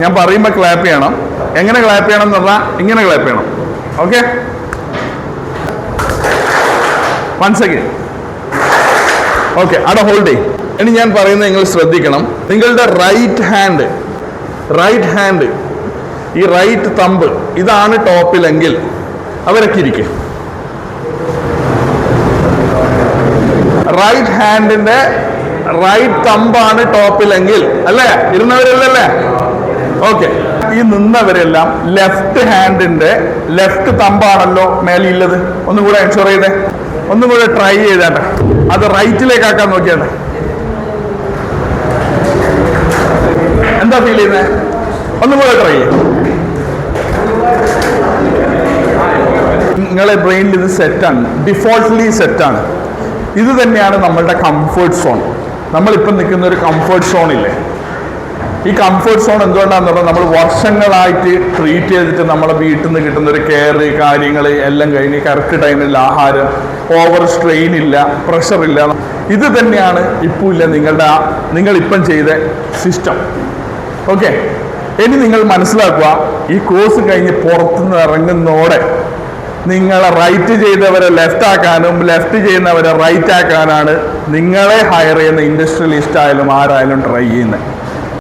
ഞാൻ പറയുമ്പോൾ ക്ലാപ്പ് ചെയ്യണം. എങ്ങനെ ക്ലാപ്പ് ചെയ്യണം എന്ന് പറഞ്ഞാൽ ഇങ്ങനെ ക്ലാപ്പ് ചെയ്യണം. Okay, once again. ഓക്കെ, അവിടെ ഹോൾഡ് ചെയ്യും. ഇനി ഞാൻ പറയുന്നത് നിങ്ങൾ ശ്രദ്ധിക്കണം. നിങ്ങളുടെ റൈറ്റ് ഹാൻഡ് ഈ റൈറ്റ് തമ്പ് ഇതാണ് ടോപ്പിലെങ്കിൽ അവരൊക്കെ ഇരിക്കും. റൈറ്റ് ഹാൻഡിന്റെ റൈറ്റ് തമ്പാണ് ടോപ്പിലെങ്കിൽ അല്ലേ? ഇരുന്നവരല്ലേ? ഓക്കെ, ഈ നിന്നവരെല്ലാം ലെഫ്റ്റ് ഹാൻഡിന്റെ ലെഫ്റ്റ് തമ്പാണല്ലോ മേലെയുള്ളത്. ഒന്നും കൂടെ എൻഷുർ ചെയ്തേ, ഒന്നും കൂടെ ട്രൈ ചെയ്തേട്ടെ. അത് റൈറ്റിലേക്കാക്കാൻ നോക്കിയാട്ടെ. എന്താ ഫീൽ ചെയ്യുന്നത്? ഒന്നും കൂടെ ട്രൈ ചെയ്യും. നിങ്ങളെ ബ്രെയിനിൽ ഇത് സെറ്റാണ്, ഡിഫോൾട്ട്ലി സെറ്റാണ്. ഇത് തന്നെയാണ് നമ്മളുടെ കംഫേർട്ട് സോൺ. നമ്മളിപ്പം നിൽക്കുന്ന ഒരു കംഫേർട്ട് സോണില്ലേ? ഈ കംഫേർട്ട് സോൺ എന്തുകൊണ്ടാണെന്ന് പറഞ്ഞാൽ നമ്മൾ വർഷങ്ങളായിട്ട് ട്രീറ്റ് ചെയ്തിട്ട് നമ്മളെ വീട്ടിൽ നിന്ന് കിട്ടുന്ന ഒരു കെയർ, കാര്യങ്ങൾ എല്ലാം കഴിഞ്ഞ് കറക്റ്റ് ടൈമിൽ ആഹാരം, ഓവർ സ്ട്രെയിൻ ഇല്ല, പ്രഷർ ഇല്ല. ഇത് തന്നെയാണ് ഇപ്പോൾ ഇല്ല നിങ്ങളിപ്പം ചെയ്ത സിസ്റ്റം. ഓക്കെ, ഇനി നിങ്ങൾ മനസ്സിലാക്കുക, ഈ കോഴ്സ് കഴിഞ്ഞ് പുറത്തുനിന്ന് ഇറങ്ങുന്നതോടെ നിങ്ങളെ റൈറ്റ് ചെയ്തവരെ ലെഫ്റ്റ് ആക്കാനും ലെഫ്റ്റ് ചെയ്യുന്നവരെ റൈറ്റ് ആക്കാനാണ് നിങ്ങളെ ഹയർ ചെയ്യുന്ന ഇൻഡസ്ട്രിയലിസ്റ്റ് ആയാലും ആരായാലും ട്രൈ ചെയ്യുന്നത്.